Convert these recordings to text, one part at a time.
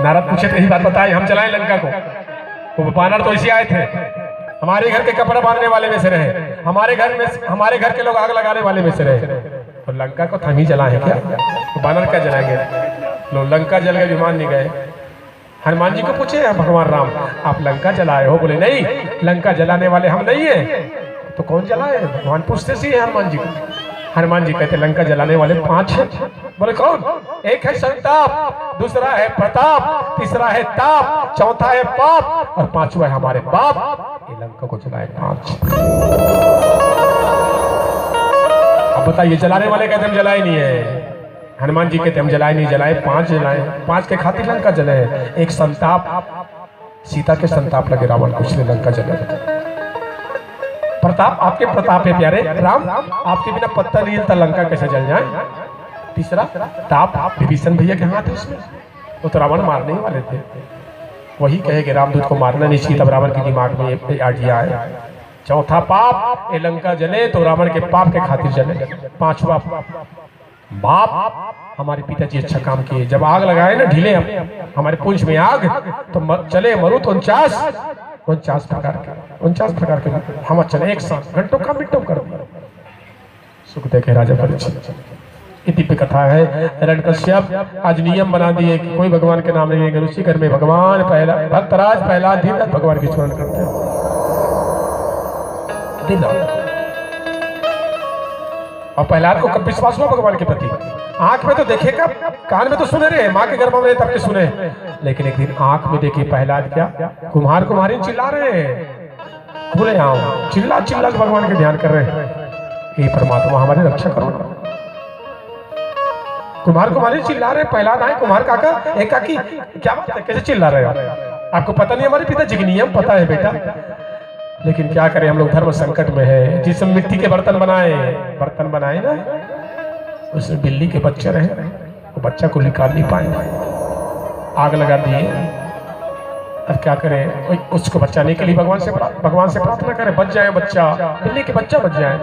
नारद पूछे तो यही बात बताई, हम चलाएं लंका को। वो वानर तो इसी आए थे, हमारे घर के कपड़ा बांधने वाले में से रहे, हमारे घर के लोग आग लगाने वाले में से रहे, और लंका को हम ही जलाए क्या? तो वानर क्या जलाएंगे? लोग लंका जल गए, विमान नहीं गए। हनुमान जी को पूछे भगवान राम, आप लंका जलाए हो? बोले नहीं, लंका जलाने वाले हम नहीं है। तो कौन जलाए? भगवान पूछते सी है हनुमान जी को। हनुमान जी कहते लंका जलाने वाले 5 हैं। बोले कौन? एक है संताप, दूसरा है प्रताप, तीसरा है ताप, चौथा है पाप, और 5वां है हमारे बाप। ये लंका को जलाए 5। अब बताइए, जलाने वाले कहते हम जलाए नहीं है, हनुमान जी कहते हम जलाए नहीं, जलाए 5 जलाए। 5 के खातिर लंका जले है। एक संताप, सीता के संताप लगे रावण को, इसलिए लंका जले। प्रताप, आपके प्रताप है प्यारे राम, आपके बिना पत्ता नहीं हिलता, लंका कैसे जल जाए। तीसरा ताप, विभीषण भैया के हाथ है उसमें, वो तो रावण मारने ही वाले थे, वही कहे कि रामदूत को मारना नहीं चाहिए, तब रावण के दिमाग में ये आइडिया आया। चौथा पाप, ये लंका जले तो रावण के पाप के खातिर जले। 5वां बाप, हमारे पिताजी अच्छा काम किए, जब आग लगाए ना ढीले हमारे पुंछ में आग, तो चले मरुत 49 प्रकार के हम चले एक साथ, घंटों का मिनटों कर दिया। सुख देखे राजा परीक्षित। इति पे कथा है। हिरण्यकश्यप आज नियम बना दिए कि कोई भगवान के नाम नहीं, उसी घर में भगवान पहला भक्तराज पहला दिन तक भगवान की स्मरण करते हैं। और प्रहलाद को कब विश्वास हुआ भगवान के प्रति? आंख में तो देखे कब, कान में तो सुने रहे, माँ के गर्भ में तब के सुने, लेकिन एक दिन आंख में देखे प्रहलाद क्या कुम्हार कुम्हारी चिल्ला रहे हैं, बोले आओ, चिल्ला चिल्ला भगवान के ध्यान कर रहे हैं, हे परमात्मा हमारी रक्षा करो। कुम्हार कुम्हारी चिल्ला रहे, प्रहलाद आए, कुम्हार काका एक काकी क्या बात है, कैसे चिल्ला रहे हो? आपको पता नहीं हमारे पिताजी के नियम पता है बेटा, लेकिन क्या करें हम लोग धर्म संकट में है। जिस मिट्टी के बर्तन बनाए ना, उसमें बिल्ली के बच्चे रहे, वो बच्चा को निकाल नहीं पाए, आग लगा दिए। अब क्या करें, उसको बचाने के लिए भगवान से प्रार्थना करें, बच जाए बच्चा, बिल्ली के बच्चा बच जाए।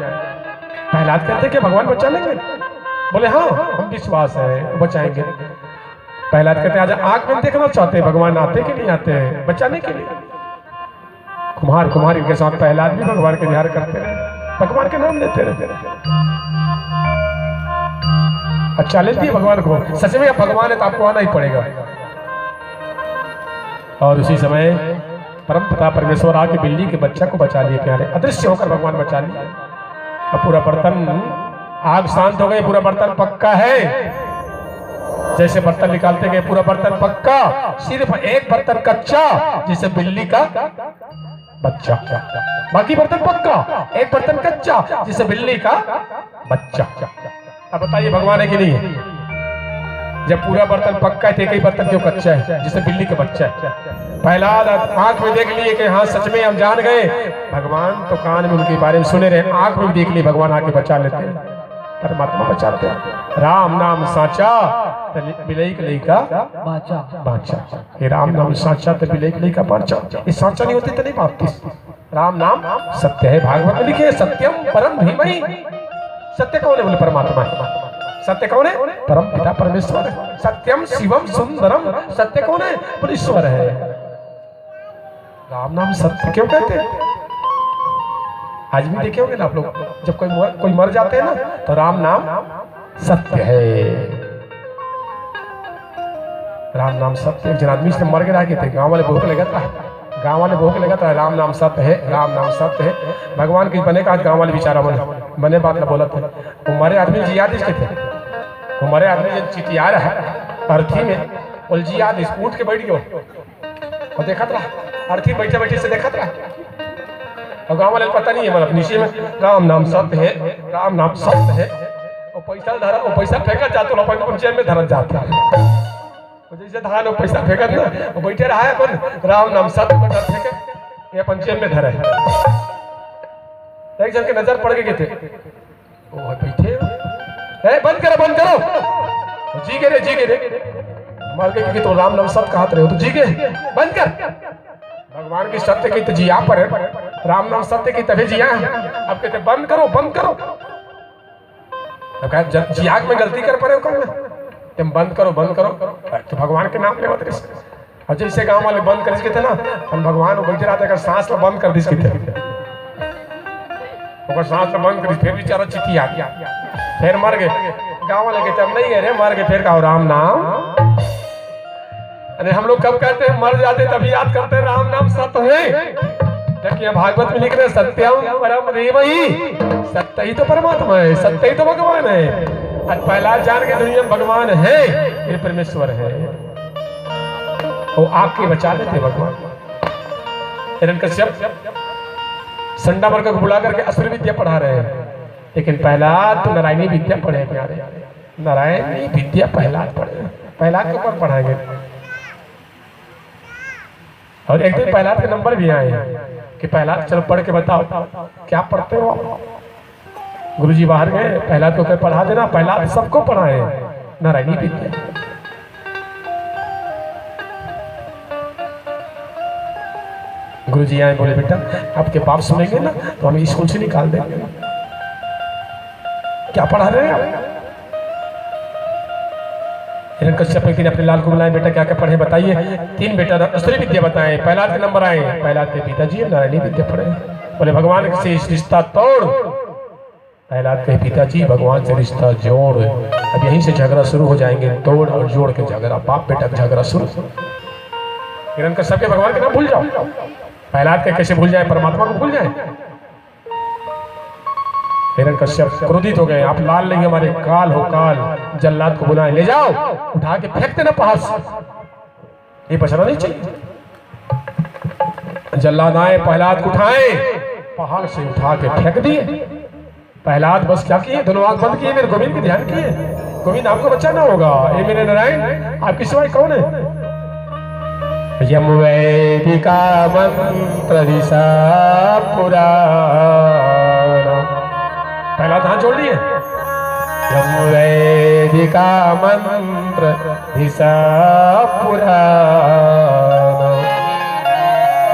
प्रहलाद कहते कि भगवान बचा लेंगे? बोले हाँ, हम विश्वास है बचाएंगे। प्रहलाद कहते आज आंख में देखना चाहते हैं भगवान आते कि नहीं आते हैं बचाने के लिए। कुम्हार कुम्हारी के साथ प्रहलाद भी भगवान के ध्यान करते रहे, भगवान के नाम लेते रहे। अच्छा लेती है भगवान को, सच में भगवान है तो आपको आना ही पड़ेगा। और उसी समय परमपिता परमेश्वर आके बिल्ली के बच्चा को बचा लिए प्यारे, अदृश्य होकर भगवान बचा लिए। अब पूरा बर्तन, आग शांत हो गई, पूरा बर्तन पक्का है। जैसे बर्तन निकालते गए पूरा बर्तन पक्का, सिर्फ एक बर्तन कच्चा, जिसे बिल्ली का बच्चा, बाकी बर्तन पक्का, एक बर्तन कच्चा जिसे बिल्ली का बच्चा। अब बताइए भगवान है कि नहीं है? जब पूरा बर्तन पक्का है, एक ही बर्तन क्यों कच्चा है, जिसे बिल्ली का बच्चा है? प्रहलाद आंख में देख लिए कि हाँ सच में हम जान गए, भगवान तो कान में उनके बारे में सुने रहे, आंख में भी देख लिए भगवान आके बचा लेते हैं, परमात्मा बचाते हैं। राम नाम साचा बिलई के लई का बाचा, ये राम नाम साचा तो बिलई के लई का बाचा। ये साचा नहीं होती तो नहीं बापती। राम नाम सत्य है, भागवत में लिखे सत्यम परम धीमहि। सत्य कौन है? बोले परमात्मा है। सत्य कौन है? परम पिता परमेश्वर है। सत्यम शिवम सुंदरम, सत्य कौन है? बोले ईश्वर है। राम नाम सत्य क्यों कहते हैं? आज भी देखे होंगे ना आप लोग, जब कोई मर जाते हैं ना तो राम नाम सत्य है, राम नाम सत्य। एक जन आदमी से मर के रह गए थे, गांव वाले भूख लगा था, राम नाम सत्य है, राम नाम सत्य है। भगवान की बने का गांव वाले बेचारा बने बात ना बोला था। वो मरे आदमी जियाद इसके थे, वो मरे आदमी चिटिया रहा अर्थी में, बोल जियाद उठ के बैठ गयो और देखा था, अर्थी बैठे बैठे से देखा था। और गांव वाले पता नहीं है, मतलब नीचे में राम नाम सत्य है, राम नाम सत्य है। और पैसा धरा, वो पैसा फेंका जाता है, पंचायत में धरत जाता है, जैसे धान वो पैसा फेंकत ना, वो बैठे रहा है अपन राम नाम सत्य फेंके, ये पंचायत में धरा है। एक जन के नजर पड़ गए थे, वो बैठे बंद करो, जी गे मर गए तो राम नाम सत्य कहते रहे हो, तो जी गे बंद कर। भगवान की सत्य की तो जिया पर है, राम नाम सत्य की तभी जिया है। अब कहते बंद करो। जियाग में गलती कर पड़े हो, तुम बंद करो तो भगवान के नाम ले मत। और जैसे गांव वाले बंद कर थे ना, हम भगवान बैठ रहा था सांस ला बंद कर दी थे, सांस ला बंद कर दी, फिर बेचारा चिट्ठी आ गया, फिर मर गए। गांव वाले कहते हम नहीं अरे मर गए, फिर कहो राम नाम। अरे हम लोग कब कहते हैं मर जाते तभी याद करते हैं राम नाम सत्य है। जबकि भागवत में लिख रहे सत्यम परम रेवही, सत्य ही तो परमात्मा है, सत्य ही तो भगवान है। आज पहला जान के दुनिया में भगवान है, ये परमेश्वर है, वो आपके बचा लेते भगवान। हिरण्यकश्यप संडा वर्ग को बुला करके असुर विद्या पढ़ा रहे हैं, लेकिन पहला तो नारायणी विद्या पढ़े प्यारे, नारायणी विद्या पहला पढ़े, पहला के ऊपर पढ़ाएंगे। और एक दिन पहला के नंबर भी आए हैं कि पहला चलो पढ़ के बताओ क्या पढ़ते हो आप। गुरुजी बाहर गए, पहला को क्या पढ़ा देना, पहला सबको पढ़ाए नारायणी विद्या। गुरुजी आए, बोले बेटा आपके बाप सुनेंगे ना तो हमें स्कूल से निकाल देंगे, क्या पढ़ा रहे हैं आप। हिरण्यकश्यप एक दिन अपने लाल को बुलाए, बेटा क्या क्या पढ़े बताइए। 3 बेटा असुरी विद्या बताए, पहला के नंबर आए, पहला के पिताजी नारायणी विद्या पढ़े। बोले भगवान से रिश्ता तोड़, पहला के पिताजी भगवान से रिश्ता जोड़। अब यहीं से झगड़ा शुरू हो जाएंगे, तोड़ और जोड़ के झगड़ा, बाप बेटा का झगड़ा शुरू। हिरण्यकश्यप के भगवान के नाम भूल जाओ, पहला के कैसे भूल जाए, परमात्मा को भूल जाए। हिरण्यकश्यप क्रोधित हो गए, आप लाल नहीं हमारे काल हो काल, जल्लाद को बुलाए, ले जाओ उठा के फेंक देना पहाड़ से, ये बचना नहीं चाहिए। जल्लाद आए, प्रहलाद को उठाए, पहाड़ से उठा के फेंक दिए। प्रहलाद बस क्या किए, दोनों आंख बंद किए, मेरे गोविंद के ध्यान किए, गोविंद आपको बचाना होगा, ये मेरे नारायण आपकी सिवाय कौन है। यम वैदिका मंत्र दिशा पुराण, पहला हाथ जोड़ लिए। यम वैदिका मंत्र दिशा पुराण,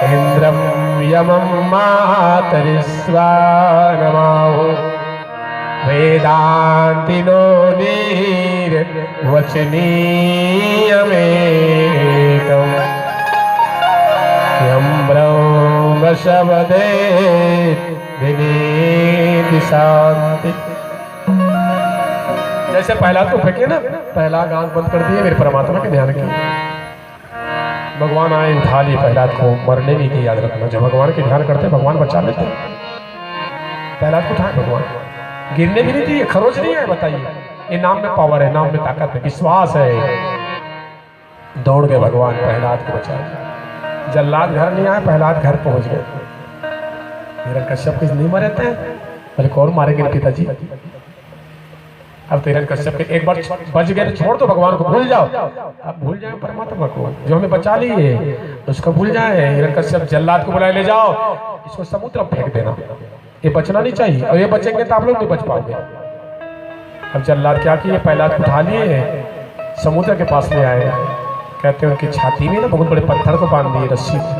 इंद्रम यमं मातरिस्वानमाहो, वेदांतिनो निर्वचनीयमेकम्, यं ब्रह्म शब्दे विनीति शांति। जैसे पहला तो फेंके ना, पहला आंख बंद कर दिए, मेरे परमात्मा के ध्यान किए, भगवान आए उठा लिए प्रहलाद को, मरने नहीं की याद रखना, जब भगवान के ध्यान करते भगवान बचा लेते। प्रहलाद को उठाए भगवान, गिरने भी नहीं दिए, खरोच नहीं है। बताइए, ये नाम में पावर है, नाम में ताकत है, विश्वास है। दौड़ गए भगवान, प्रहलाद को बचा लिया। जल्लाद घर नहीं आए, प्रहलाद घर पहुंच गए। हिरण्यकश्यप किस नहीं मरे थे, बोले कौन मारेंगे पिताजी। अब तो हिरण्यकश्यप के एक बार बच गए तो छोड़ दो, भगवान को भूल जाओ, अब भूल जाए परमात्मा को जो हमें बचा लिए, उसको भूल जाए। हिरण्यकश्यप जल्लाद को बुलाए, ले जाओ इसको समुद्र में फेंक देना, ये बचना नहीं चाहिए, और ये बचेंगे तो आप लोग नहीं बच पाओगे। अब जल्लाद क्या किए, प्रहलाद को उठा लिए, समुद्र के पास ले आए। कहते हैं उनकी छाती में ना बहुत बड़े पत्थर को बांध दिए रस्सी से,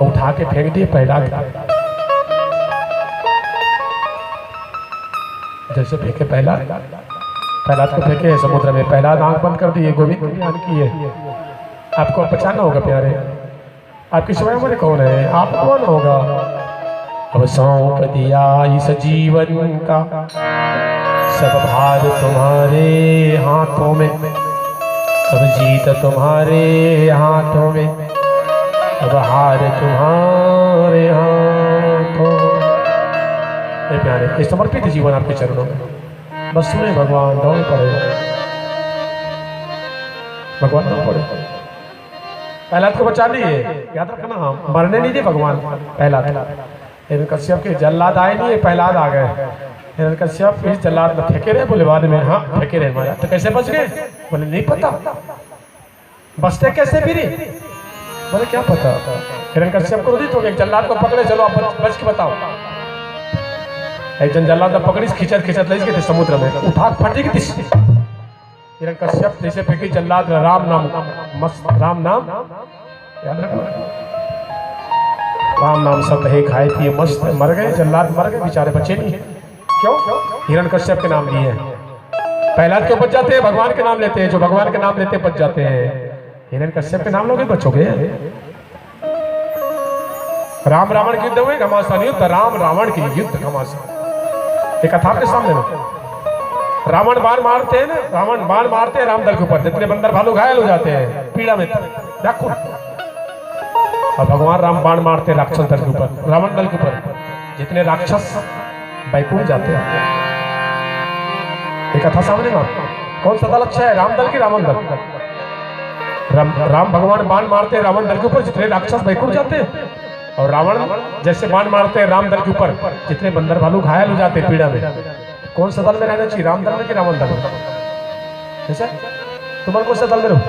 उठा के फेंक दिए प्रहलाद। जैसे फेंके प्रहलाद को फेंके समुद्र में, प्रहलाद आंख बंद कर दिए, गोविंद को ध्यान किए। आपको बचाना होगा प्यारे, आपकी सिवाय हमारे कौन है, आप कौन होगा। अब सौंप दिया इस जीवन का सब भार तुम्हारे हाथों में, अब जीत तुम्हारे हाथों में, अब हार तुम्हारे हाथों। प्यारे, ये समर्पित जीवन आपके चरणों में, बस सुने भगवान, दौड़ पड़े भगवान, दौड़ पड़े। प्रहलाद को बचा लिए, याद रखना, मरने नहीं दिए भगवान प्रहलाद। हिरण्यकश्यप के जल्लाद आए नहीं, प्रहलाद आ गए। हिरण्यकश्यप इस जल्लाद में फेंके रहे, बोले बाद में हाँ फेंके रहे, मारा तो कैसे बच गए, बोले नहीं पता, बचते कैसे फिर, बोले क्या पता। हिरण्यकश्यप क्रोधित हो गए, जल्लाद को पकड़े, चलो आप बच के बताओ। एक जन जल्लाद पकड़ी, खिंचत खिंचत ले गए थे समुद्र में, उठा फटी गई। हिरण्यकश्यप जैसे फेंकी, जल्लाद राम नाम, मस्त राम नाम याद रखना, राम नाम सब है, खाए पिए मस्त, मर गए, जल्लाद मर गए, बेचारे बचे नहीं। क्यों, हिरण्यकश्यप के नाम लिए हैं। प्रहलाद क्यों बच जाते हैं, भगवान के नाम लेते हैं, जो भगवान के नाम लेते हैं बच जाते हैं। हिरण्यकश्यप के नाम लोगे बचोगे? राम रावण के युद्ध हुए, घमासान युद्ध, राम रावण के युद्ध घमासान। एक कथा आपके सामने में, रावण बाण मारते हैं ना, रावण बाण मारते हैं राम दल के ऊपर, जितने बंदर भालू घायल हो जाते हैं पीड़ा में देखो। और भगवान राम बाण मारते हैं राक्षस दल के ऊपर, रावण दल के ऊपर, जितने राक्षस बैकुंठ जाते हैं। एक कथा सामने में, कौन सा दल अच्छा है, राम दल की रावण दल? राम भगवान बाण मारते हैं रावण दल के ऊपर, जितने राक्षस बैकुंठ जाते हैं। और रावण जैसे बाण मारते हैं राम दल के ऊपर, जितने बंदर भालू घायल हो जाते हैं पीड़ा में। कौन सा दल में रहना चाहिए, राम दल में कि रावण दल में? जैसे तुम्हारे कौन सा दल में रहो?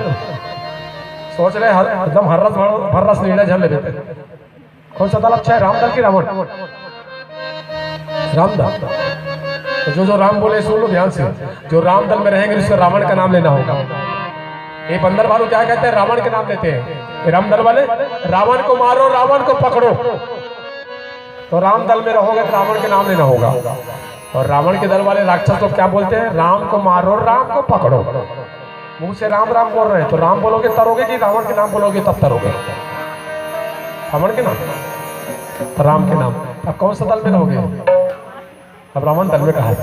सोच रहे एकदम हर रस निर्णय जान ले। कौन सा दल अच्छा है, राम दल की रावण? राम दल। तो जो राम बोले सुन लो ध्यान से, जो राम दल में रहेंगे उसको रावण का नाम लेना होगा। ये बंदर भालू क्या कहते हैं, रावण के नाम लेते हैं। राम दल वाले रावण को मारो, रावण को पकड़ो। तो राम दल में रहोगे तो रावण के नाम लेना होगा। और रावण के दल वाले राक्षस लोग क्या बोलते हैं, राम को मारो, राम को पकड़ो। मुंह से राम राम बोल रहे हैं, तो राम बोलोगे तरोगे कि रावण के नाम बोलोगे तब तरोगे? रावण के नाम, राम के नाम। अब कौन सा दल में रहोगे? अब रावण दल में कहा,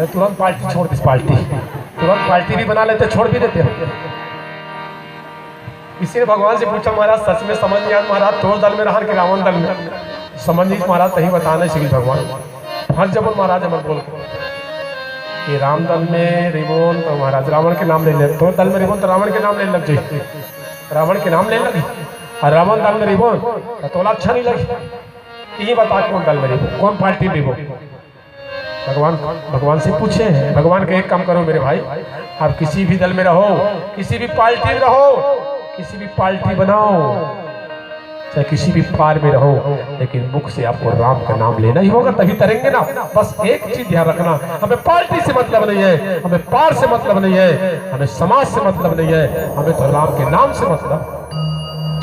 तुरंत पार्टी छोड़ दी, पार्टी तुरंत पार्टी भी बना लेते, छोड़ भी देते। इसी ने भगवान से पूछा, महाराज सच में समझ नहीं आया महाराज, तो दल में रहा कि रावण दल में? समझ नहीं महाराज, सही बताना श्री भगवान। हर जब महाराज अमर बोल के ये राम दल में रिबोन, तो महाराज रावण के नाम ले ले। तो दल में रिबोन तो रावण के नाम ले लग जाए, रावण के नाम ले लगी। और रावण दल में रिबोन तो अच्छा नहीं लगी। यही बता कौन दल में रिबोन, कौन पार्टी रिबोन? भगवान से पूछे हैं। भगवान का एक काम करो मेरे भाई, आप किसी भी दल में रहो, किसी भी पार्टी में रहो, किसी भी पार्टी बनाओ, चाहे किसी भी पार में रहो, लेकिन मुख से आपको राम का नाम लेना ही होगा, तभी तरेंगे ना। बस एक चीज ध्यान रखना, हमें पार्टी से मतलब नहीं है, हमें पार से मतलब नहीं है, हमें समाज से मतलब नहीं है, हमें तो राम के नाम से मतलब।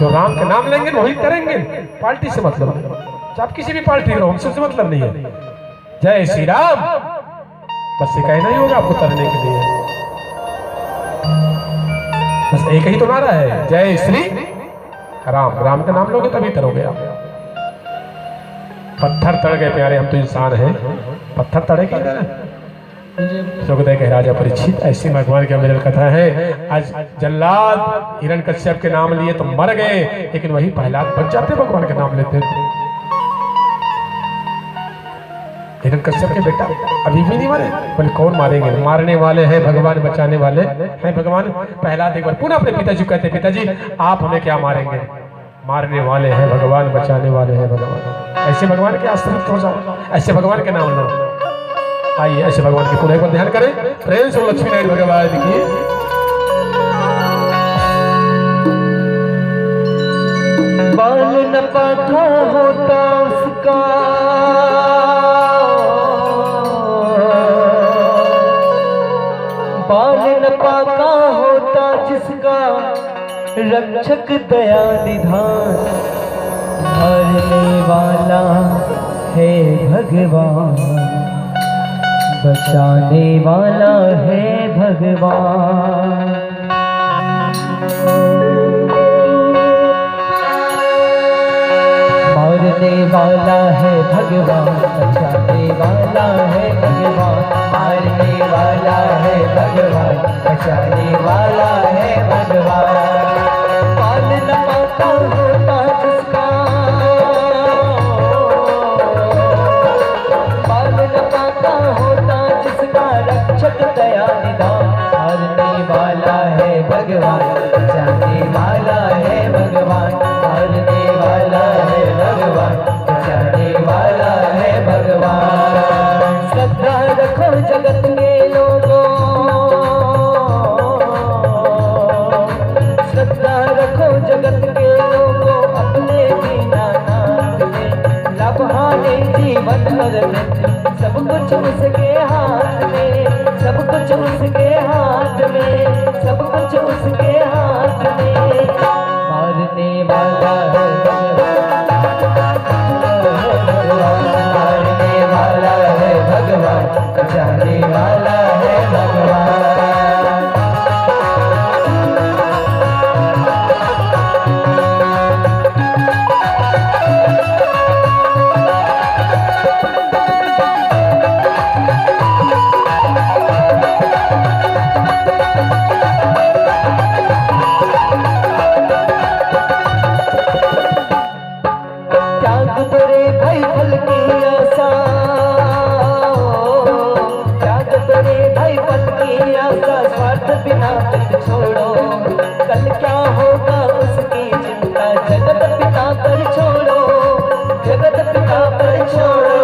जो राम के नाम लेंगे वही करेंगे, पार्टी से मतलब नहीं। आप किसी भी पार्टी में रहो, हमसे मतलब नहीं है। जय श्री राम बस ये कहना ही होगा आपको तरने के लिए। बस एक ही तो नारा है, जय श्री राम। राम का नाम लोगे तभी तरोगे आप। पत्थर तड़ गए प्यारे, हम तो इंसान हैं, पत्थर तड़े के सुखदेव के राजा परीक्षित, ऐसी भगवान की मेरे कथा है। आज जल्लाद हिरण्यकश्यप के नाम लिए तो मर गए, लेकिन वही प्रहलाद बच जाते भगवान के नाम लेते। हिरण्यकश्यप के बेटा अभी भी नहीं मरे, बोले कौन मारेंगे, मारने वाले हैं भगवान, बचाने वाले हैं भगवान। प्रहलाद एक बार पुनः अपने पिताजी कहते, पिताजी आप हमें क्या मारेंगे, मारने वाले हैं भगवान, बचाने वाले हैं भगवान। ऐसे भगवान के आश्रित हो जाओ, ऐसे भगवान के नाम लो। आइए ऐसे भगवान के पुनः एक बार ध्यान करें, प्रेम से लक्ष्मी नारायण भगवान की। बाल न पाथा होता उसका, बाल न पाका होता जिसका, रक्षक दया निधान, हरने वाला है भगवान, बचाने वाला है भगवान। मारने वाला है भगवान, बचाने वाला है भगवान, मारने वाला है भगवान, बचाने वाला है भगवान। पाल न पाता होता जिसका, पाल न पाता होता जिसका, रक्षक दया निधान, मारने वाला है भगवान, बचाने वाला है भगवान, मारने वाला है भगवान, बचाने वाला है भगवान। श्रद्धा रखो जगत के लोगों, श्रद्धा रखो जगत के लोगों, अपने दीनानाथ में लम्हाने जीवन भर में, सब कुछ उसके हाथ में, सब कुछ उसके हाथ में, सब कुछ उसके हाथ में। मारने वाला है मारने वाला है भगवान, बचाने वाला है भगवान। कर छोड़ो, कल क्या होगा उसकी चिंता जगत पिता पर छोड़ो, जगत पिता पर छोड़ो।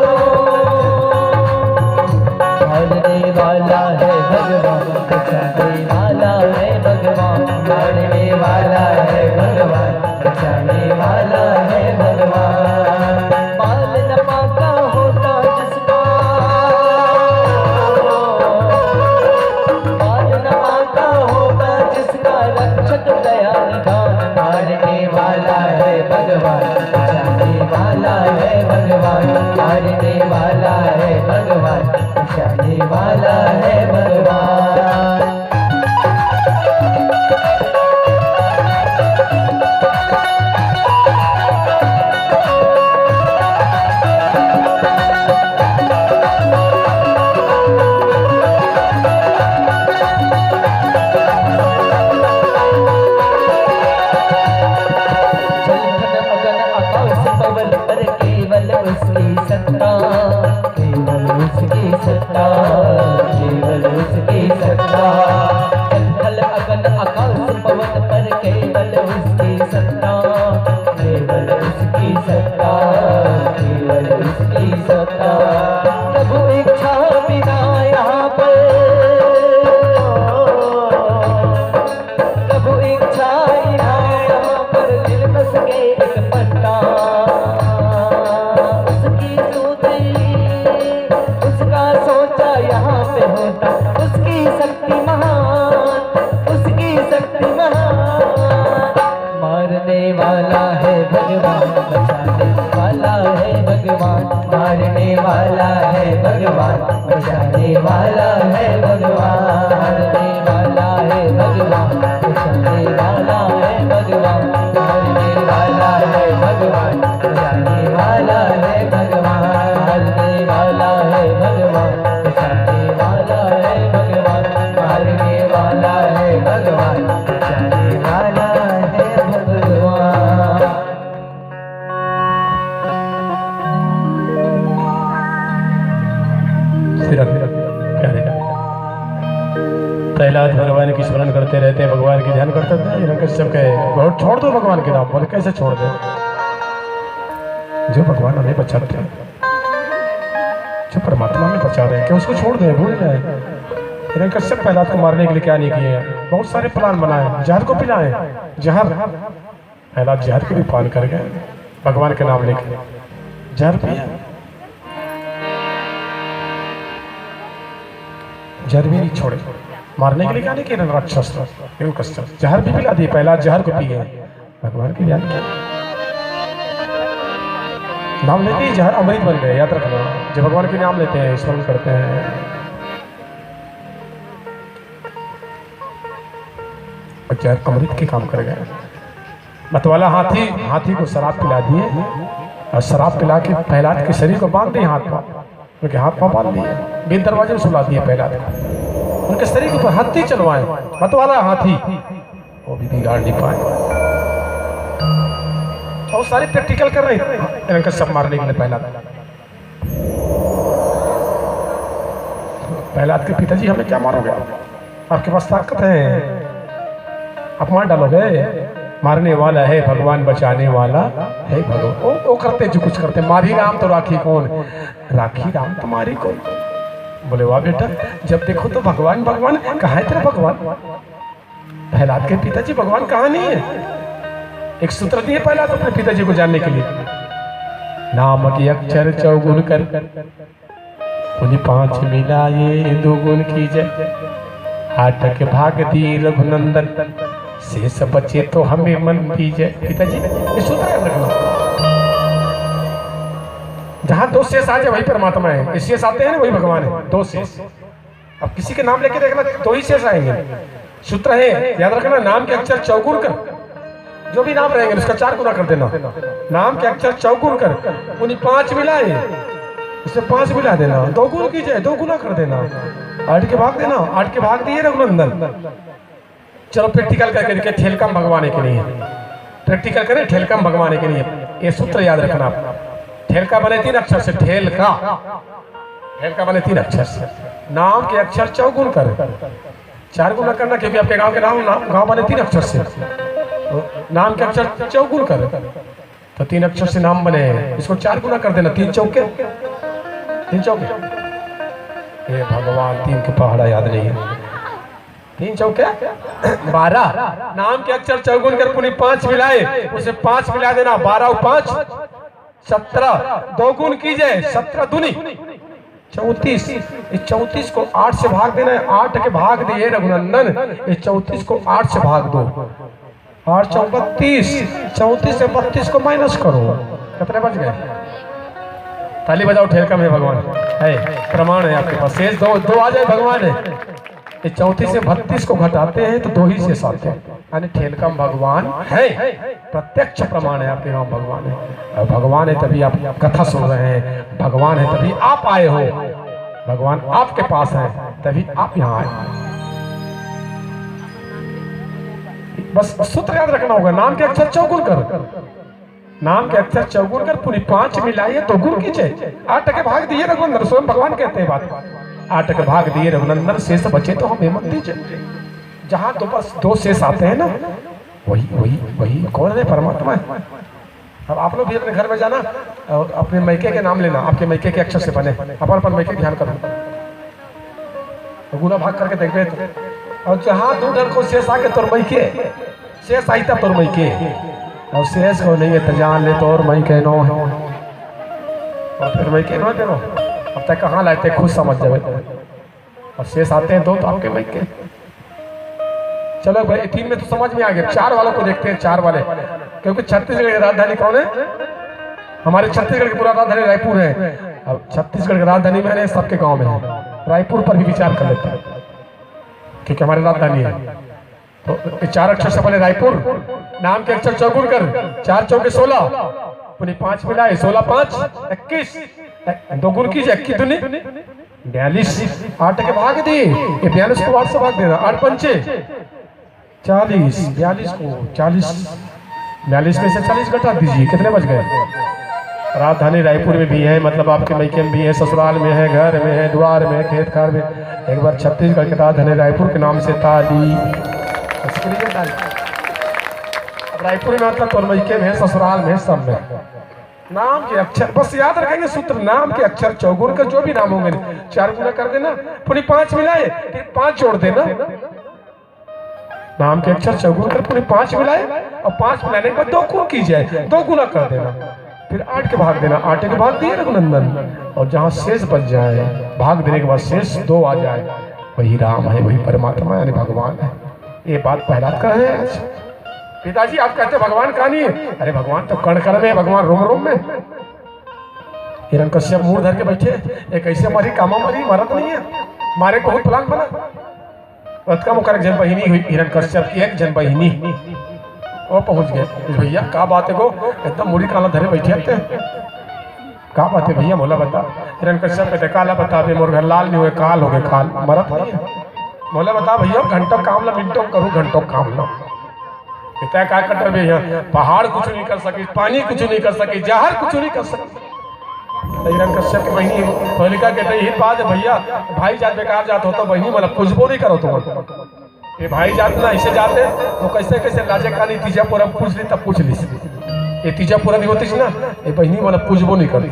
मारने वाला है भगवान, बचाने वाला है भगवान, मारने वाला है भगवान, बचाने वाला है भगवान। माल नफा का होता जिसका, माल नफा का होता जिसका, रक्षक दया निधान, मारने वाला है भगवान, बचाने वाला है भगवान, मारने वाला है भगवान, बचाने वाला है भगवान। उसकी सत्ता, केवल उसकी सत्ता, केवल उसकी सत्ता। जल अगन आकाश पवन पर केवल उसकी सत्ता, केवल उसकी सत्ता, केवल उसकी सत्ता। प्रभु इच्छा बिना यहाँ पर, प्रभु इच्छा यहाँ पर दिल न सके एक पत्ता। उसकी शक्ति महान, उसकी शक्ति महान। मारने वाला है भगवान, बचाने वाला है भगवान, मारने वाला है भगवान, बचाने वाला है भगवान, मारने वाला है भगवान, बचाने वाला है भगवान, मारने वाला है भगवान, बचाने वाला है भगवान, मारने वाला है भगवान, बचाने वाला है भगवान, मारने वाला है भगवान, बचाने वाला है भगवान। प्रहलाद भगवान की स्मरण करते रहते हैं, भगवान की ध्यान करते थे। हिरण्यकश्यप कहे बहुत छोड़ दो भगवान के नाम। बोले कैसे छोड़ दो, जो भगवान हमें बचाते हैं, जो परमात्मा में बचा रहे हैं, क्या उसको छोड़ दें, भूल जाए। हिरण्यकश्यप प्रहलाद को मारने के लिए क्या नहीं किए, बहुत सारे प्लान बनाए। जहर को पिलाए, जहर, प्रहलाद जहर के भी पान कर गए भगवान के नाम लेके, जहर पिया, जहर भी नहीं छोड़े। मारने के लिए क्या नहीं किया राक्षस, हिरण्यकश्यप जहर भी पिला दिए। प्रहलाद जहर को पी गए, भगवान के ध्यान किया, नाम लेते ही जहर अमृत बन गए। याद रखना, जब भगवान के नाम लेते हैं, स्मरण करते हैं, और जहर अमृत के काम कर गए। मतवाला हाथी, हाथी को शराब पिला दिए, और शराब पिला के प्रहलाद के शरीर को बांध दिए, हाथ पांव, उनके हाथ पांव बांध दिए, बिन दरवाजे में सुला दिए प्रहलाद को, उनके शरीर के ऊपर हाथी चलवाए। मतवाला हाथी, वो भी बिगाड़ नहीं पाए। और सारे प्रैक्टिकल कर रहे थे इनका सब मारने के लिए। प्रहलाद के पिताजी, हमें क्या मारोगे, आपके पास ताकत है, आप मार डालोगे। मारने वाला है भगवान, बचाने वाला है भगवान। वो करते जो कुछ करते, मारी राम तो राखी कौन, राखी राम तुम्हारी कौन। बोले वाह बेटा, जब देखो तो भगवान भगवान, कहाँ है तेरा भगवान। प्रहलाद के पिताजी, भगवान कहाँ नहीं है। एक सूत्र दिए प्रहलाद अपने पिताजी को जानने के लिए, नाम के अक्षर चौगुन कर, उन्हीं 5 मिलाए 2 गुण कीजिए, 8 के भाग दी रघुनंदन, शेष बचे तो हमें मन दीजिए। पिताजी ये सूत्र याद रखना, जहां 2 शेष आ जाए वही परमात्मा है, इस शेष आते हैं ना वही भगवान है। 2 शेष, अब किसी के नाम लेके देखना 2 ही शेष आएंगे। सूत्र है याद रखना, नाम के अक्षर चौगुन कर, जो भी नाम रहेंगे उसका 4 गुना कर देना। नाम के अक्षर चौगुन कर, उन्हीं 5 मिलाए, उससे 5 मिला देना, 2 गुण कीजिए, 2 गुना कर देना, 8 के भाग देना, 8 के भाग दिए रघुनंदन। चलो प्रैक्टिकल करके देखिए, ठेलकम भगवान के लिए, प्रैक्टिकल करें, ठेलकम भगवान के लिए। ये सूत्र याद रखना आप, ठेलका बने 3 अक्षर से, ठेलका बने 3 अक्षर से, नाम के अक्षर चौगुन कर, 4 गुना करना, क्योंकि आपके गांव के गांव बने 3 अक्षर से, नाम के अक्षर चौगुन कर, तो 3 अक्षर से नाम बने, इसको 4 गुना कर देना, 3 चौके 3 चौके। हे भगवान, 3 के पहाड़ा याद नहीं है, 3 चौके 12, नाम के अक्षर चौगुन कर पुनी 5 मिलाए, उसे 5 मिला देना, 12 और 5 17, 2 गुण कीजिए 17 दूनी 34, इस 34 को 8 से भाग देना है, 8 के भाग दिए रघुनंदन, इस 34 को 8 से भाग दो, 8 चौक 32, 34 से 32 को माइनस करो, कितने बच गए? ताली बजाओ, ठेलकम है भगवान, है प्रमाण है आपके पास, शेष दो आ जाए भगवान है। इस 34 से 32 को घटाते हैं तो 2 ही शेष आते हैं, यानी ठेलकम भगवान है, प्रत्यक्ष प्रमाण है आपके गाँव भगवान है। भगवान है तभी आप कथा सुन रहे हैं, भगवान है तभी आप आए हो, भगवान आपके पास है तभी आप यहाँ आए। बस सूत्र याद रखना होगा, नाम के अक्षर चौगुन कर, नाम के अक्षर चौगुन कर पूरी 5 मिलाइए तो गुण कीजिए, 8 के भाग दिए रघुनंदन, स्वयं भगवान कहते हैं बात, 8 के भाग दिए रघुनंदन, शेष बचे तो हमें मत दीजिए। जहाँ तो बस 2 शेष आते हैं ना, वही कौन है? परमात्मा है। अब आप लोग भी अपने घर में जाना और अपने मैके के नाम लेना, आपके मैके के अक्षर से बने, अपन मैके ध्यान करो, गुना भाग करके देखते तो, और जहाँ 2 डर को शेष आके तोर मैके शेष आई था, तोर मैके और शेष को नहीं है तो जान ले तो और मैके नो है, और फिर मैके नो दे, अब तक कहाँ लाते खुद समझ जाए, और शेष आते हैं 2 तो आपके मैके। चलो भाई 3 में तो समझ में आ गया, 4 वालों को देखते हैं, 4 वाले, क्योंकि छत्तीसगढ़ की राजधानी कौन है? हमारे छत्तीसगढ़ की पूरा राजधानी रायपुर है। अब छत्तीसगढ़ की राजधानी में सबके गांव में है, रायपुर पर भी विचार कर लेते हैं क्योंकि हमारी राजधानी है। तो 4 अक्षर से बने रायपुर, नाम के अक्षर चौगुन कर, 4 चौके 16, पुनी 5 मिलाए, 16 5 21, 2 गुण कीजिए, 21 दूनी 42, 8 के भाग दिए, ये 42 को 8 से भाग देना, 8 पंचे 40, 42 को 40, 42 में से 40 घटा दीजिए, कितने बच गए? राजधानी रायपुर में भी है, मतलब आपके मैके में भी है, ससुराल में है, घर में है, द्वार में है, खेत खार में। एक बार छत्तीसगढ़ के राजधानी रायपुर के नाम से ताली, रायपुर में मतलब तो मैके में है, ससुराल में, सब में। नाम के अक्षर बस याद रखेंगे सूत्र, नाम के अक्षर चौगुन का जो भी नाम होंगे 4 गुना कर देना, पूरी 5 मिलाए, फिर 5 जोड़ देना, नाम के अक्षर चौगुन कर पूरी 5 मिलाए और 5 मिलाने के बाद 2 गुण कीजिए, 2 गुना कर देना, फिर 8 के भाग देना, 8 के भाग दिए रघुनंदन, और जहाँ शेष बच जाए भाग देने के बाद शेष 2 आ जाए, वही राम है, वही परमात्मा यानी भगवान है। ये बात पहला कर है। पिताजी आप कहते भगवान कहाँ नहीं है? अरे भगवान तो कण कण में, भगवान रोम रोम में। हिरण्यकश्यप मुंह धर के बैठे, एक ऐसे मरी कामा मरी, मरत नहीं है, मारे बहुत प्लान बना। का मुकर जन बहिनी हुई हिरण्यकश्यप की, एक जन बहिनी वो पहुंच गए। भैया क्या बात है, वो एकदम मुड़ी काला धरे बैठे थे, क्या बात है भैया मोला बता। हिरण्यकश्यप कहते काला बता बे, मोर घर लाल नहीं हुए, काल हो गए, काल मरत नहीं है। मोला बता भैया, घंटों काम ला, मिनटों करूँ, घंटों काम ला। पिता क्या कर रहे हैं? पहाड़ कुछ नहीं कर सके, पानी कुछ नहीं कर सके, जहर कुछ नहीं कर सके। हिरण्यकश्यप की बहनी होलिका कहते ही बात है भैया, भाई जात बेकार जात हो तो बहनी मतलब खुशबो नहीं करो तुम, ये भाई जात ना ऐसे जाते तो कैसे कैसे लाजे का नहीं, तीजा पूरा पूछ ली तब पूछ ली, ये तीजा पूरा नहीं होती ना, ये बहनी मतलब पूछबो नहीं करती।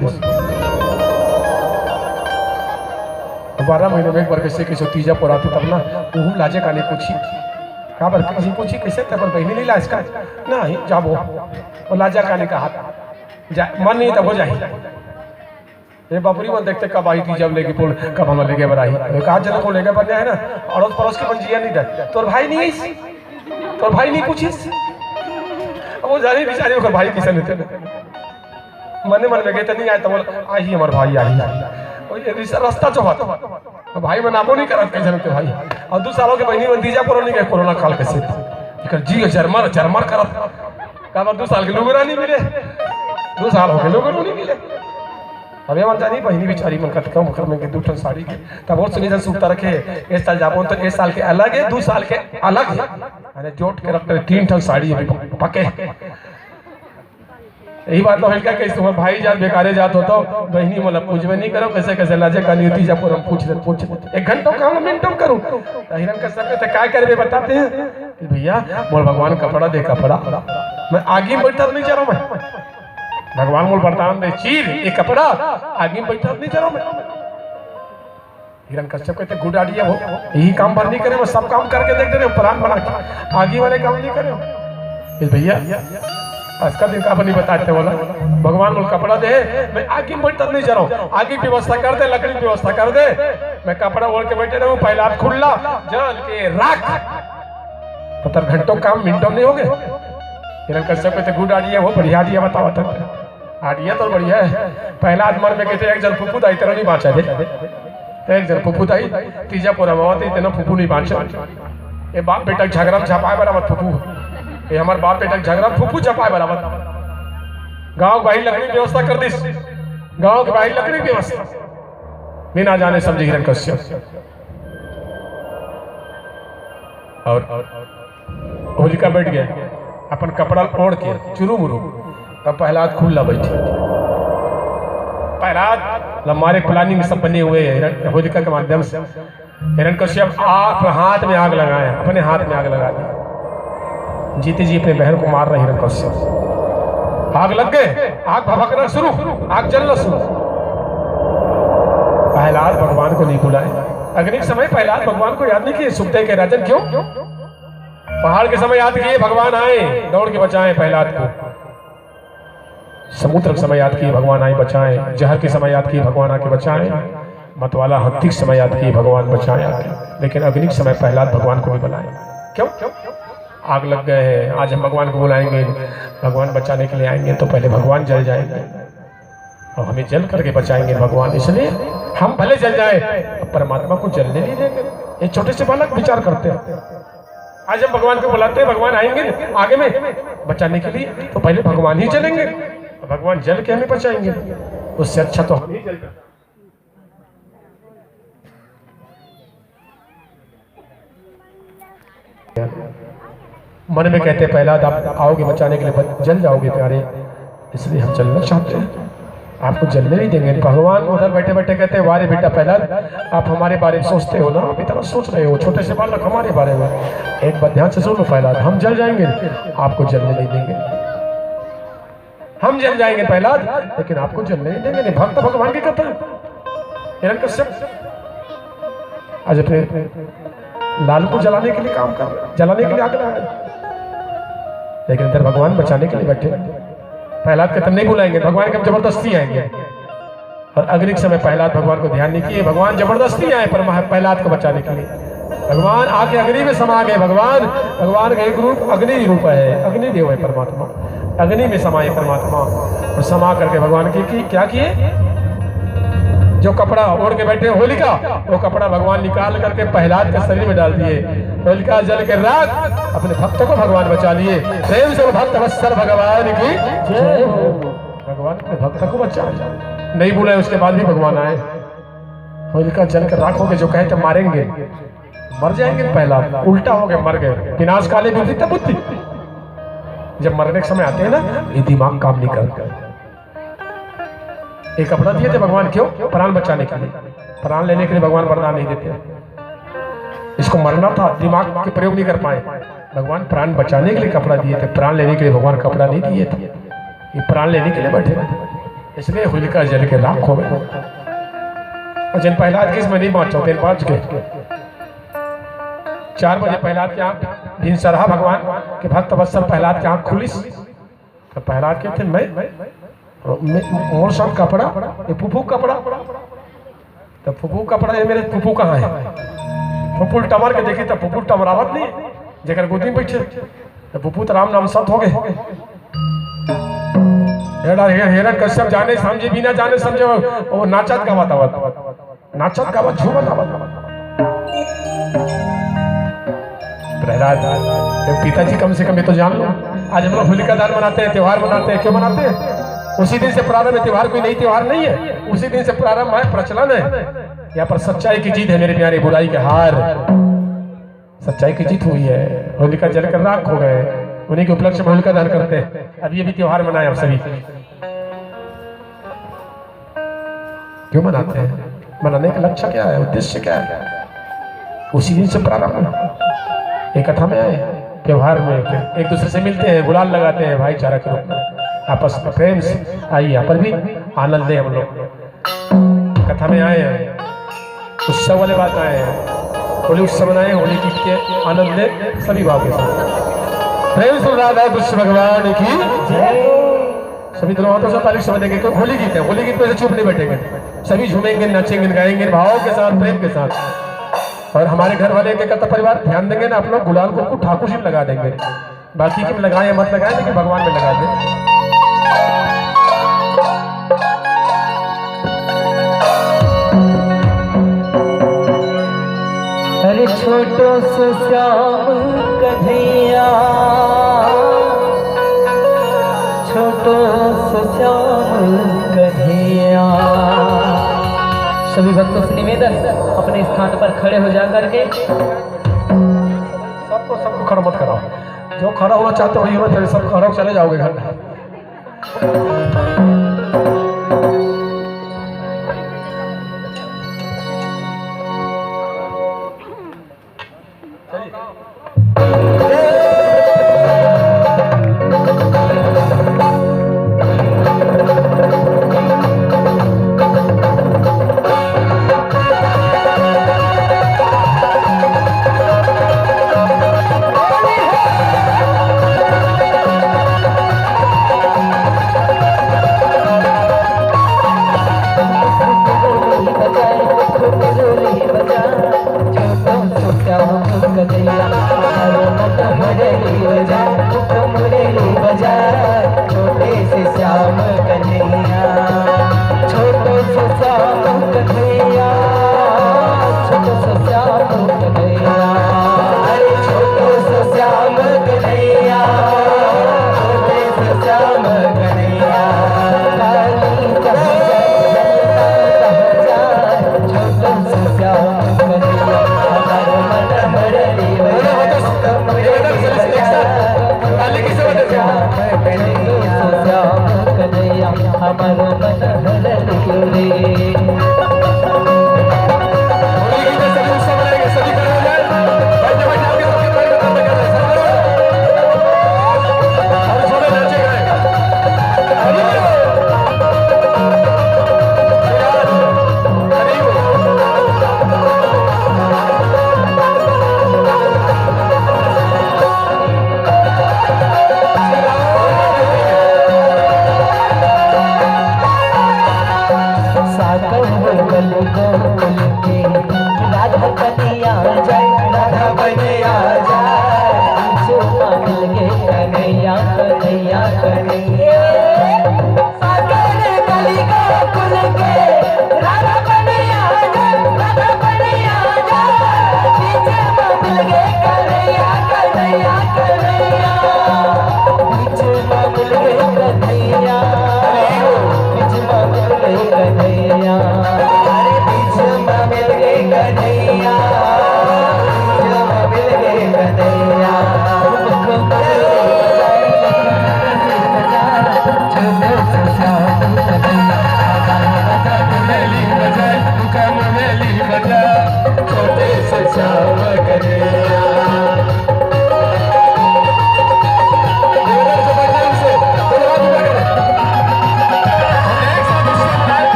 12 महीने में एक बार कैसे कैसे तीजा पूरा आती तब ना वो लाजे का नहीं पूछी, कहा पर किसी पूछी कैसे तब बहनी नहीं लाज का नहीं जाबो, और लाजा का नहीं कहा मन नहीं तब हो जाए। ये बाबरी मन देखते कब आई थी, जब लेके पुल कब हम लेके बराई, कहा जन को लेके बन है ना, अड़ोस पड़ोस के पंजिया नहीं दे, तोर भाई नहीं आई, तोर भाई नहीं पूछिस, अब वो जानी बेचारी ओकर भाई किसे नहीं थे, मने मन में गए तो नहीं आए, तो बोल आई हमार भाई आई, रास्ता चौहाता भाई में नामो नहीं करत के जन के भाई, और 2 सालों के बहनी में दीजा पर नहीं गए कोरोना काल के से, इकर जी जर्मन जर्मन करत, कहा 2 साल के लोग नहीं मिले, 2 साल हो गए लोग नहीं मिले। अब मन जानी बहनी बेचारी मन कटका मुखर में 2 ठन साड़ी के तब और सुनी जन सूखता रखे, 1 साल जाबो तो 1 साल के अलग है, 2 साल के अलग है, अरे जोट के रखते 3 ठन साड़ी अभी पके। यही बात तो हल्का कैसे तुम भाई जात बेकारे जात हो तो बहनी मतलब पूछवे नहीं करो कैसे कैसे लाजे का न्यूति जब हम पूछ 1 घंटों का मिनटों करूं हिरण का सब क्या करवे बताते हैं भैया बोल भगवान कपड़ा दे कपड़ा मैं आगे में बैठा नहीं जा रहा मैं भगवान बोल बर्तान दे चीर ये कपड़ा आगे में बैठा नहीं जा रहा मैं हिरण कश्यप कहते गुड आइडिया हो यही काम भर नहीं करे मैं सब काम करके देख रहे हो प्लान बना के आगे वाले काम नहीं करे भैया आज का दिन का नहीं बताते बोला भगवान बोल कपड़ा दे मैं आगे में बैठा नहीं जा रहा हूँ आगे की व्यवस्था कर दे लकड़ी की व्यवस्था कर दे मैं कपड़ा ओढ़ के बैठे रहूं पहला खुला जल के राख 70 घंटों काम मिनटों नहीं हो गए हिरण कश्यप कहते गुड आइडिया हो बढ़िया आइडिया बताओ तो आइडिया तो बढ़िया है पहला आदमर में कहते एक जन फुफू दाई तेरा नहीं बाँचा दे एक जन फुफू दाई तीजा पूरा बाबा तेना फुफू नहीं बाँचा ये बाप बेटा झगड़ा छपाए बराबर फुफू ये हमारे बाप बेटा झगड़ा फुफू छपाए बराबर गांव भाई लकड़ी व्यवस्था कर दी गांव के भाई लकड़ी व्यवस्था बिना जाने समझे हिरण कश्यप और होलिका बैठ गया अपन कपड़ा ओढ़ के चुरू मुरू तब प्रहलाद खुला बैठे प्रहलाद लंबारे प्लानिंग सब बने हुए हैं होलिका के माध्यम से हिरण कश्यप आप हाथ में आग लगाए अपने हाथ में आग लगा दी जीते जी अपने बहन को मार रहे हिरण कश्यप आग लग गए आग भभकना शुरू आग जलना शुरू प्रहलाद भगवान को नहीं बुलाए अग्नि समय प्रहलाद भगवान को याद नहीं किए सुखदेव के राजन क्यों पहाड़ के समय याद किए भगवान आए दौड़ के बचाए प्रहलाद को समुद्र के समय याद किए भगवान आए बचाए जहर के समय याद किए भगवान आके बचाए मतवाला हत्ती के समय याद किए भगवान बचाए आके लेकिन अग्नि के समय प्रहलाद भगवान को भी बुलाए क्यों आग लग गए हैं आज हम भगवान को बुलाएंगे भगवान बचाने के लिए आएंगे तो पहले भगवान जल जाएंगे और हमें जल करके बचाएंगे भगवान इसलिए हम भले जल जाए परमात्मा को जलने नहीं देंगे ये छोटे से बालक विचार करते हैं आज हम भगवान को बुलाते हैं भगवान आएंगे आगे में बचाने के लिए तो पहले भगवान ही चलेंगे भगवान जल के हमें बचाएंगे उससे अच्छा तो हम ही जल मन में कहते प्रहलाद आप आओगे बचाने के लिए जल जाओगे प्यारे इसलिए हम चलना चाहते हैं आपको जलने नहीं देंगे भगवान उधर बैठे बैठे कहते हैं वारे बेटा प्रहलाद आप हमारे बारे में सोचते हो ना अभी तरह सोच रहे हो छोटे से बालक हमारे बारे में एक बात ध्यान से सुनो प्रहलाद हम जल जाएंगे आपको जलने नहीं देंगे हम जल जाएंगे प्रहलाद लेकिन आपको जलने नहीं देंगे भक्त भगवान की कथा हिरण कश्यप आज अपने लाल को जलाने के लिए काम कर जलाने के लिए आग लगा लेकिन इधर भगवान बचाने के लिए बैठे प्रहलाद के तब नहीं बुलाएंगे भगवान के हम जबरदस्ती आएंगे और अग्नि के समय प्रहलाद भगवान को ध्यान नहीं किए भगवान जबरदस्ती आए पर प्रहलाद को बचाने के लिए भगवान आके अग्नि में समा गए भगवान का एक रूप अग्नि रूप है अग्निदेव है परमात्मा अग्नि में समाये परमात्मा और समा करके भगवान की क्या किए जो कपड़ा ओढ़ के बैठे होलिका वो कपड़ा भगवान निकाल करके प्रहलाद के शरीर में डाल दिए होलिका जल के राख अपने भक्तों को भगवान बचा लिए प्रेम से भक्त वत्सल भगवान की जय हो भगवान अपने भक्त को बचा नहीं बुलाए उसके बाद भी भगवान आए होलिका जल के राख हो गए जो कहे तो मारेंगे मर जाएंगे प्रहलाद उल्टा हो गए मर गए विनाश काले बुद्धि तब बुद्धि जब मरने के समय आते हैं ना ये दिमाग काम नहीं करता एक कपड़ा दिए थे भगवान क्यों प्राण बचाने के लिए प्राण लेने के लिए भगवान वरदान नहीं देते इसको मरना था दिमाग के प्रयोग नहीं कर पाए भगवान प्राण बचाने के लिए कपड़ा दिए थे प्राण लेने के लिए भगवान कपड़ा नहीं दिए थे ये प्राण लेने के लिए बैठे इसलिए होलिका जल के राख हो गए और जिन प्रहलाद किस में नहीं पहुंचा 5 के 4 बजे प्रहलाद की आंख भिनसरहा भगवान के भक्त वत्सल प्रहलाद की आंख खुली तो प्रहलाद कहते मैं मोर साथ कपड़ा ये फुफू कपड़ा तो फुफू कपड़ा ये मेरे फुफू कहाँ है फुफू टमर के देखी तो फुफू टमरावत नहीं जेकर गोदी में बैठे तो फुफू तो राम नाम सत हो गए हिरण कश्यप जाने समझे बिना जाने समझे वो नाचत गावत झूमत प्रहलाद पिताजी कम से कम ये तो जान लो आज हम लोग होलिका दहन मनाते हैं त्योहार मनाते हैं क्यों मनाते हैं उसी दिन से प्रारंभ है त्योहार कोई नई त्योहार नहीं है उसी दिन से प्रारंभ है प्रचलन है यहाँ पर सच्चाई की जीत है मेरे प्यारे बुराई के हार सच्चाई की जीत हुई है होलिका जल कर राख हो गए उन्हीं के उपलक्ष्य में होलिका दहन करते हैं। अभी अभी त्योहार मनाए आप सभी। क्यों मनाते हैं? मनाने का लक्ष्य क्या है, उद्देश्य क्या है? उसी दिन से प्रारंभ इकट्ठा में आए त्योहार में, फिर एक दूसरे से मिलते हैं, गुलाल लगाते हैं भाईचारा के रूप में, आपस में प्रेम से। आइए यहाँ पर भी आनंद लें। हम लोग कथा में आए हैं, उत्सव वाले बात आए हैं, होली उत्सव मनाए, होली की के आनंद लें सभी भाव के साथ। प्रेम से राधा कृष्ण भगवान की सभी दोनों हाथों से ताली समझेंगे क्योंकि होली गीत है। होली गीत में से चुप नहीं बैठेंगे, सभी झूमेंगे, नाचेंगे, गाएंगे भाव के साथ, प्रेम के साथ। और हमारे घर वाले के कथा परिवार ध्यान देंगे ना, आप लोग गुलाल को ठाकुर जी में लगा देंगे, बाकी के में लगाए मत लगाए, लेकिन भगवान में लगा दें। अरे छोटो सो श्याम कन्हैया, छोटो सो श्याम कन्हैया। सभी भक्तों से निवेदन, अपने स्थान पर खड़े हो जाकर के सबको खड़ा मत कराओ, जो खड़ा होना चाहते हो वही होना चाहिए, सब खड़ा चले जाओगे घर।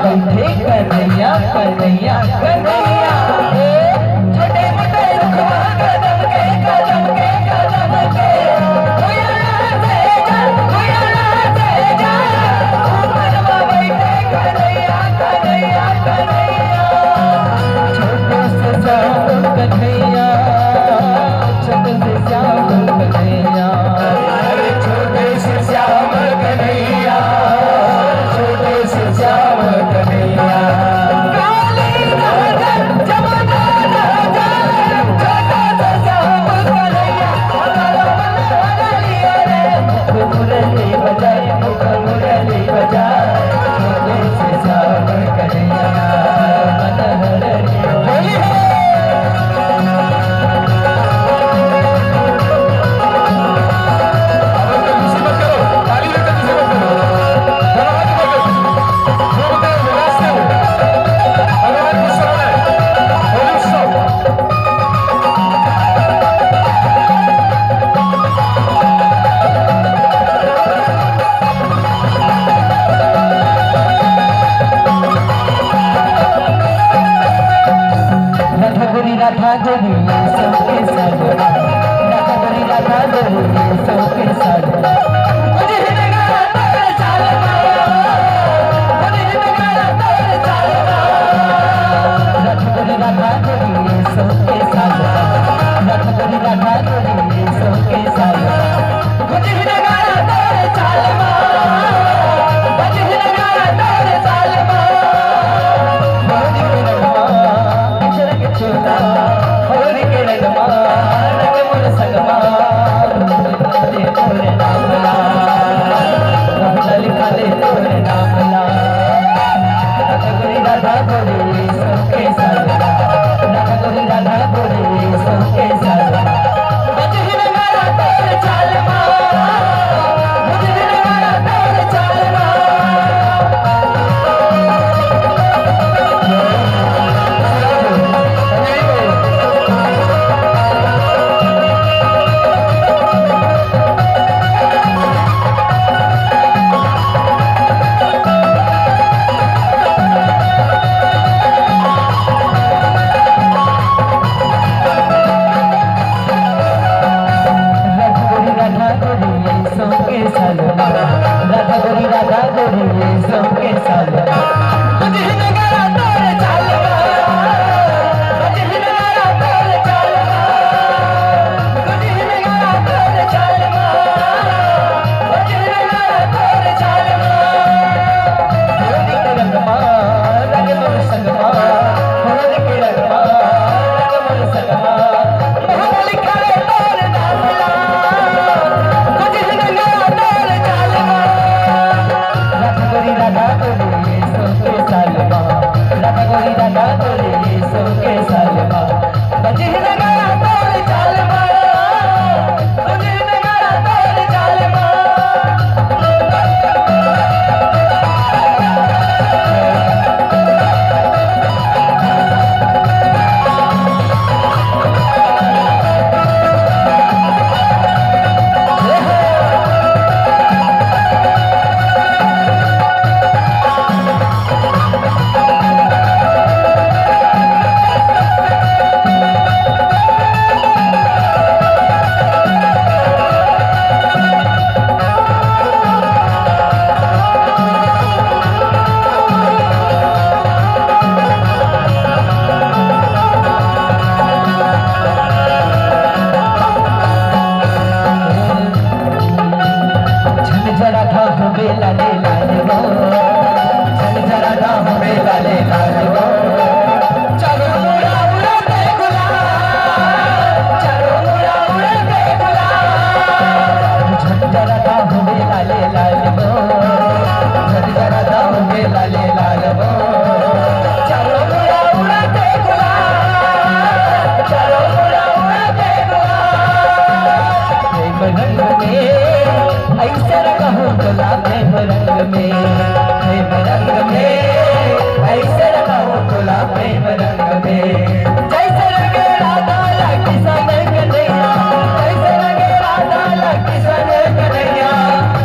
कन्हैया कन्हैया कन्हैया